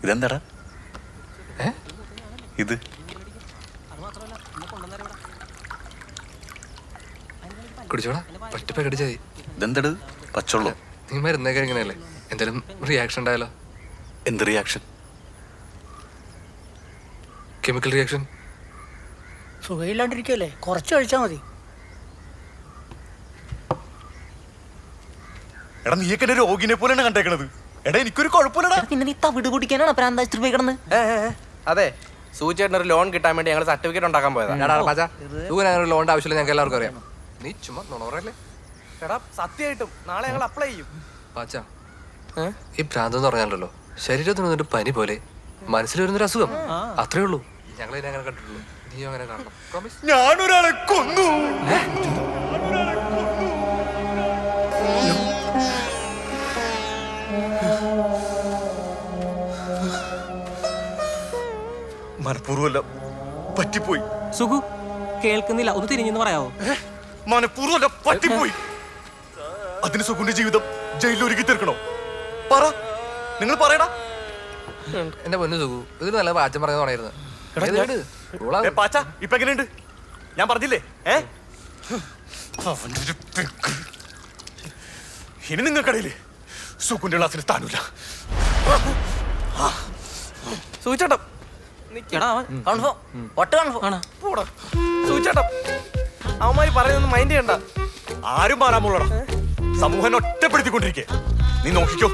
ഇതെന്താടാ ഇത്? കുടിച്ചോടാ, പറ്റിപ്പ കടിച്ചായി. ഇതെന്തട്? പച്ചവെള്ളോ? നീ മരുന്നൊക്കെ എങ്ങനെയല്ലേ? എന്തായാലും റിയാക്ഷൻ ഉണ്ടായാലോ? എന്ത് റിയാക്ഷൻ? Chemical reaction. സുഖമില്ലാണ്ടിരിക്കല്ലേ, കുറച്ച് കഴിച്ചാൽ മതി. എടാ നീയൊക്കെ എന്നെ രോഗിനെ പോലെയാണ് കണ്ടേക്കണത്. എടാ എനിക്കൊരു കുഴപ്പമില്ലടാ. പിന്നെ നീ തവിട് കുടിക്കാനാണ് പ്രാന്താശുപത്രി പോയി കിടന്ന്? അതെ, സൂചിച്ചേട്ടന് ഒരു ലോൺ കിട്ടാൻ വേണ്ടി ഞങ്ങൾ സർട്ടിഫിക്കറ്റ് ഉണ്ടാക്കാൻ പോയതാ. അങ്ങനെ ലോണിന്റെ ആവശ്യമില്ല, ഞങ്ങൾക്ക് എല്ലാവർക്കും അറിയാം. നീ ചുമ്മാ നുണറല്ലേ? എടാ സത്യമായിട്ടും നാളെ ഞങ്ങൾ അപ്ലൈ ചെയ്യും. പാച്ച, ഈ ഭ്രാന്ത് എന്ന് പറഞ്ഞാലല്ലോ ശരീരത്തിന് വന്നിട്ട് പനി പോലെ മനസ്സിൽ വരുന്നൊരു അസുഖം, അത്രേ ഉള്ളൂ. ഞങ്ങൾ ഇതിനെ അങ്ങനെ കണ്ടിട്ടുള്ളൂ. നീ അങ്ങനെ കാണണം. പ്രോമിസ്. ഞാനൊരാളെ കൊന്നു. മനഃപൂർവ്വമല്ല, പറ്റിപ്പോയി. സുഖു കേൾക്കുന്നില്ല, ഒന്ന് തിരിഞ്ഞെന്ന് പറയാവോ? മനഃപൂർവ്വമല്ല, പറ്റിപ്പോയി. അതിന് സുഖുന്റെ ജീവിതം ജയിലിൽ ഒരുക്കി തീർക്കണോ? പറ, നിങ്ങൾ പറയടാ. എന്റെ പൊന്നു സുഖു, ഇതിന് നല്ല പാച്ചൻ പറയുന്ന പറയായിരുന്നു. പാച്ച ഇപ്പൊ എങ്ങനെയുണ്ട്? ഞാൻ പറഞ്ഞില്ലേ ഇനി നിങ്ങൾക്കടയില് സുഖുന്റെ ക്ലാസ്സിൽ സ്ഥാനമില്ല. സൂചിച്ചേട്ടം സൂചിച്ചേട്ടം അവന്മാര് പറയുന്നൊന്നും മൈൻഡ് ചെയ്യണ്ട. ആരും മാറാമുള്ളടാ. സമൂഹം ഒറ്റപ്പെടുത്തിക്കൊണ്ടിരിക്കേ. നീ നോക്കിക്കോ,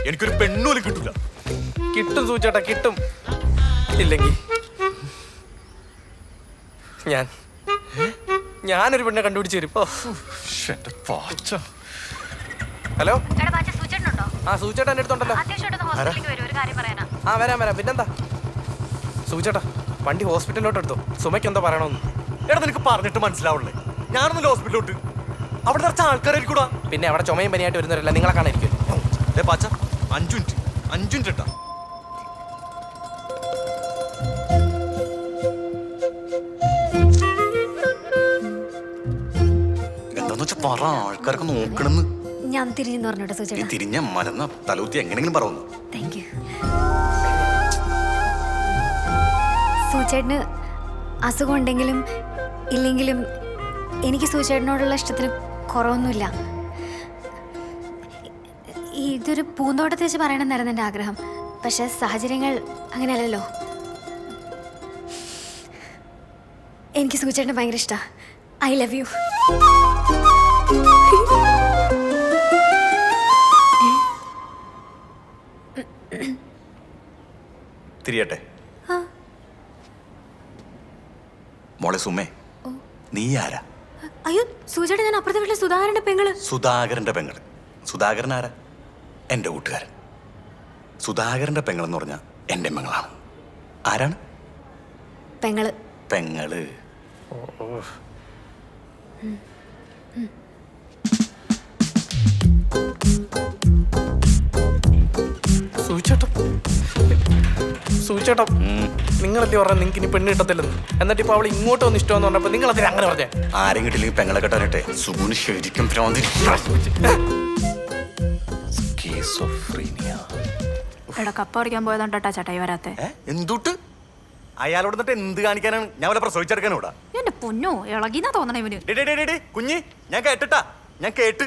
എനിക്കൊരു പെണ്ണൂലും കിട്ടൂല. കിട്ടും സൂചിച്ചേട്ടാ, കിട്ടും. ഇല്ലെങ്കിൽ ഞാനൊരു പെണ്ണെ കണ്ടുപിടിച്ച് തരും. ഹലോ, ആ സൂചിച്ചേട്ടാ എന്റെ അടുത്തുണ്ടല്ലോ. ആ വരാം വരാം. പിന്നെന്താ സൂചിച്ചേട്ടാ, വണ്ടി ഹോസ്പിറ്റലിലോട്ട് എടുത്തോ. സുമയ്ക്ക് എന്താ പറയണമെന്ന്. എടാ നിനക്ക് പറഞ്ഞിട്ട് മനസ്സിലാവണേ. ഞാനൊന്നല്ല ഹോസ്പിറ്റലിലോട്ട്. അവിടെ നിറച്ച ആൾക്കാരായിരിക്കൂടാ. പിന്നെ അവിടെ ചുമയും പനിയായിട്ട് വരുന്നവരല്ല, നിങ്ങളെ കാണാതിരിക്കും. പാച്ച 5 മിനിറ്റ് ഇട്ടാ. എന്താന്ന് വെച്ചാ പറ, ആൾക്കാരൊക്കെ നോക്കണെന്ന്. ഞാൻ തിരിഞ്ഞെന്ന് പറഞ്ഞോട്ടെ സുചേട്ടാ? തിരിഞ്ഞ മലന്ന തലൂത്തി എങ്ങനെയെങ്കിലും പറയുന്നു. Thank you. സൂചേട്ടന് അസുഖം ഉണ്ടെങ്കിലും ഇല്ലെങ്കിലും എനിക്ക് സൂചേട്ടനോടുള്ള ഇഷ്ടത്തിന് കുറവൊന്നുമില്ല. ഇതൊരു പൂന്തോട്ടത്തിൽ വെച്ച് പറയണമെന്നായിരുന്നു എൻ്റെ ആഗ്രഹം. പക്ഷെ സാഹചര്യങ്ങൾ അങ്ങനെയല്ലല്ലോ. എനിക്ക് സൂചേട്ടനെ ഭയങ്കര ഇഷ്ടമാണ്. I love you. തിരിയട്ടെ മോളെ സുമേ, നീ ആരാ? അയ്യോ സൂചേട്ടൻ, ഞാൻ അപ്പുറത്തെ വീട്ടിലെ സുധാകരന്റെ പെങ്ങള്. സുധാകരന്റെ പെങ്ങള്? സുധാകരൻ ആരാ? എൻ്റെ കൂട്ടുകാരൻ. സുധാകരന്റെ പെങ്ങളെന്ന് പറഞ്ഞാൽ എൻ്റെ പെങ്ങളാണ്. ആരാണ്? പെങ്ങള്. പെങ്ങള്. സൂചിച്ചേട്ടം നിങ്ങളല്ലേ പറഞ്ഞ നിങ്ങൾക്ക് ഇനി പെണ്ണ് കിട്ടത്തില്ലെന്ന്. എന്നിട്ട് ഇപ്പൊ അവൾ ഇങ്ങോട്ട് വന്ന് ഇഷ്ടമെന്ന് പറഞ്ഞപ്പോ നിങ്ങൾ അതിന് അങ്ങനെ പറഞ്ഞേ? ആരും കിട്ടില്ലെങ്കിൽ പെങ്ങളെ കെട്ടാനിട്ടെ. സുഗുന് ശരിക്കും കപ്പ പറിക്കാൻ പോയതുകൊണ്ടാ ചേട്ടായി വരാത്തെ. എന്തുട്ട് അയാളോട് എന്നിട്ട് എന്ത് കാണിക്കാനാണ്? ഞാൻ വല്ല പ്രസവിച്ചെടുക്കാനോടാ? എന്റെ പൊന്നോ, ഇളകിന്നാ തോന്നണേ ഇവന്. കുഞ്ഞി, ഞാൻ കേട്ടിട്ടാ. ഞാൻ കേട്ട്.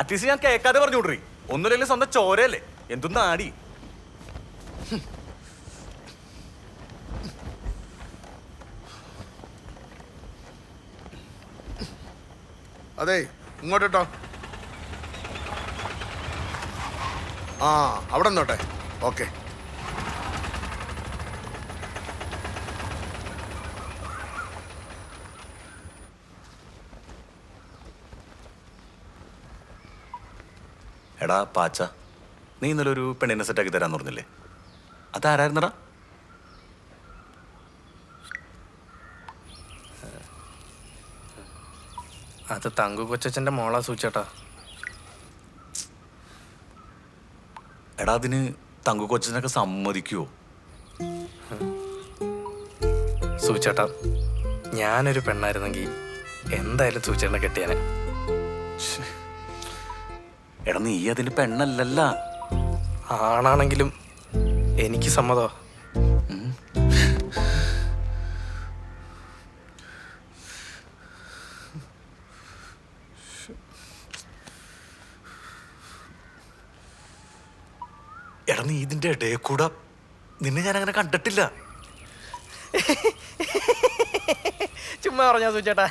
അറ്റ്ലീസ്റ്റ് ഞാൻ കേൾക്കാതെ പറഞ്ഞു വിടറി. ഒന്നുമില്ലെങ്കിൽ സ്വന്തം ചോരയല്ലേ. എന്തൊന്നും ആടി. അതെ, ഇങ്ങോട്ടോ. ആ അവിടെ നിന്നോട്ടെ. ഓക്കെ. എടാ പാച്ച, നീ ഇന്നലെ ഒരു പെണ്ണിനെ സെറ്റാക്കി തരാന്ന് പറഞ്ഞില്ലേ? അതാരായിരുന്നടാ? അത് തങ്കു കൊച്ചച്ഛൻ്റെ മോളാ സൂചിച്ചേട്ടാ. എടാ അതിന് തങ്കു കൊച്ചനൊക്കെ സമ്മതിക്കുവോ? സൂചിച്ചേട്ടാ, ഞാനൊരു പെണ്ണായിരുന്നെങ്കിൽ എന്തായാലും സൂചിച്ചേട്ടനെ കെട്ടിയാനെ. എടാ നീ അതിന് പെണ്ണല്ലല്ല. ആണാണെങ്കിലും എനിക്ക് സമ്മതോ. എടാ നീ ഇതിന്റെ ഇടയിൽ കൂടെ നിന്നെ ഞാൻ അങ്ങനെ കണ്ടിട്ടില്ല. ചുമ്മാ പറഞ്ഞാ സൂചേട്ടാ.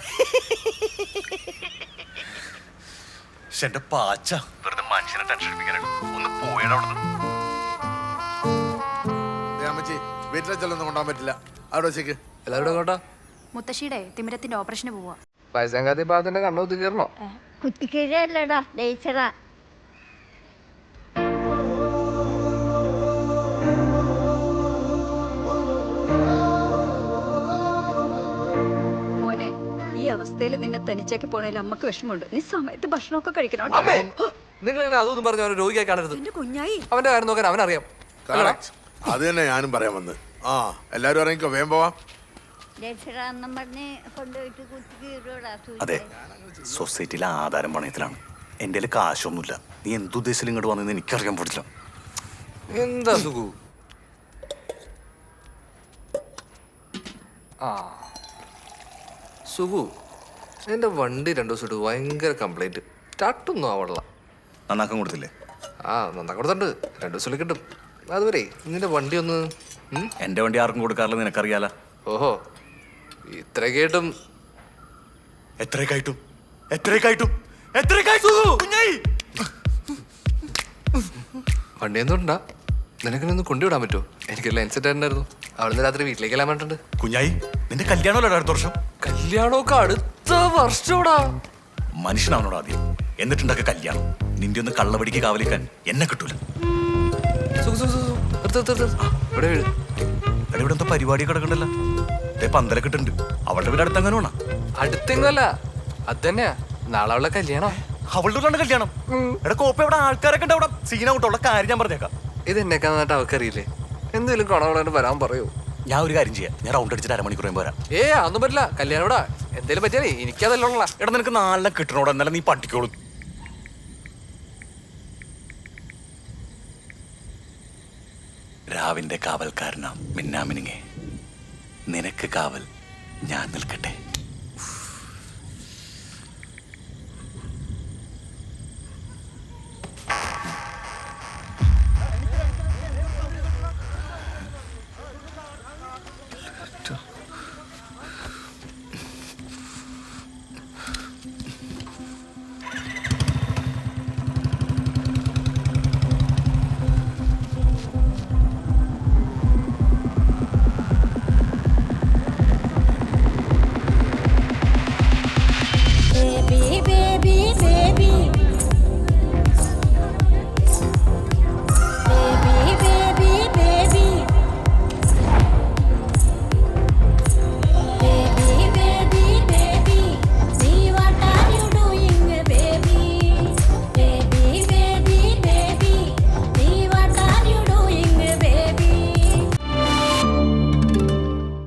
പക്ഷെ എന്റെ പാച്ച വെറുതെ മനുഷ്യനെ ടെൻഷൻ അടിപ്പിക്കാനാണ്. ഒന്ന് പോയടാ അവിടെ. അമ്മച്ചി വീട്ടിലെ ചെല്ലൊന്നും കൊണ്ടാൻ പറ്റില്ല. അവിടെ വെച്ചേക്ക്. എല്ലാവരും കേട്ടോ മുത്തശ്ശിയുടെ തിമിരത്തിന്റെ ഓപ്പറേഷന് പോവാ. പൈസങ്കാത്തി ഭാഗത്തിന്റെ കണ്ണൂത്തി കയറണോ? കുത്തിക്കീഴല്ലടാ ലേച്ചറാ. മോനെ, ഈ അവസ്ഥയിൽ നിന്നെ തനിച്ചേക്ക് പോണേൽ അമ്മക്ക് വിഷമമുണ്ട്. നീ സമയത്ത് ഭക്ഷണമൊക്കെ കഴിക്കണം. നിങ്ങൾ അതൊന്നും പറഞ്ഞു അവനെ രോഗിയായി കാണരുത്. എന്റെ കുഞ്ഞായി അവന്റെ കാര്യം നോക്കാൻ അവനറിയാം. Correct. അത് തന്നെ ഞാനും പറയാൻ വന്ന്. ആ എല്ലാവരും ഇറങ്ങിക്കോ, വേഗം പോവാം. ലേച്ചറാന്നും പറഞ്ഞ് കൊണ്ടുപോയിട്ട് കുത്തിക്കീഴോടാ. അതെ, സൊസൈറ്റിയിലെ ആധാരം പണയത്തിലാണ്. എൻ്റെ കയ്യിൽ കാശൊന്നുമില്ല. നീ എന്തുദ്ദേശിച്ചാലും ഇങ്ങോട്ട് വന്നെന്ന് എനിക്കറിയാൻ പറ്റില്ല. എന്താ സുഖു? ആ സുഖു, എന്റെ വണ്ടി 2 ദിവസമായിട്ട് ഭയങ്കര കംപ്ലൈന്റ്. സ്റ്റാർട്ടൊന്നും ആവണില്ല. നന്നാക്കാൻ കൊടുത്തില്ലേ? ആ നന്നാ കൊടുത്തുണ്ട്. 2 ദിവസത്തിൽ കിട്ടും. അതുവരെ നിന്റെ വണ്ടി ഒന്ന് എൻ്റെ വണ്ടി ആർക്കും കൊടുക്കാറില്ല, നിനക്കറിയാലോ. ഓഹോ, ഇത്രയൊക്കെയായിട്ടും എത്രയൊക്കെയായിട്ടും എത്രയൊക്കെയായിട്ടും എത്രയൊക്കെയായിട്ടും കുഞ്ഞായി വണ്ടി എന്തുകൊണ്ടാ നിനക്കിനൊന്ന് കൊണ്ടുവിടാൻ പറ്റുമോ? എനിക്ക് ലൈൻസ് ഇട്ടായിരുന്നു. അവിടുന്ന് രാത്രി വീട്ടിലേക്ക് എല്ലാം വേണ്ടിട്ടുണ്ട്. കുഞ്ഞായി, നിന്റെ കല്യാണമല്ലോ അടുത്ത വർഷം. കല്യാണമൊക്കെ അടുത്ത വർഷോടാ. മനുഷ്യനാവനോട് ആദ്യം, എന്നിട്ടുണ്ടൊക്കെ കല്യാണം. നിന്റെ ഒന്ന് കള്ളവടിക്ക് കാവലിക്കാൻ എന്നെ കിട്ടൂല. സുഖു സുഖു സുഖു നിർത്ത് നിർത്ത് നിർത്ത്. ഇവിടെ വീട്. എടാ ഇവിടെ എന്തോ പരിപാടിയൊക്കെ കിടക്കണ്ടല്ലോ. പന്തലൊക്കെ ഇട്ടുണ്ട്. അവളുടെ വീട് അടുത്തെങ്ങനെ വേണം? അടുത്തെങ്ങല്ല അത് തന്നെയാ. നാളെ അവളെ കല്യാണം. അവളുടെ വീട്ടിലാണ് കല്യാണം. എടാ കോപ്പ ഇവിടെ ആൾക്കാരൊക്കെ ഉണ്ട്. അവിടെ സീനാവട്ടുള്ള കാര്യം ഞാൻ പറഞ്ഞേക്കാം. ഇത് എന്നെക്കാ നന്നായിട്ട് അവക്കറിയില്ലേ? എന്തെങ്കിലും കൊണവളോട് വരാൻ പറയൂ. ഞാൻ ഒരു കാര്യം ചെയ്യാം. ഞാൻ റൗണ്ട് അടിച്ചിട്ട് 1/2 മണിക്കൂർ പോരാ. അതൊന്നും പറ്റില്ല. കല്യാണം ഇവിടെ എന്തേലും പറ്റിയാലേ എനിക്കതല്ല. എടാ നിനക്ക് 4 കിട്ടണോടെ, എന്നാലും നീ പഠിക്കോളൂ. രാവിന്റെ കാവൽക്കാരനാ മിന്നാമിനിങ്ങേ, നിനക്ക് കാവൽ ഞാൻ നിൽക്കട്ടെ.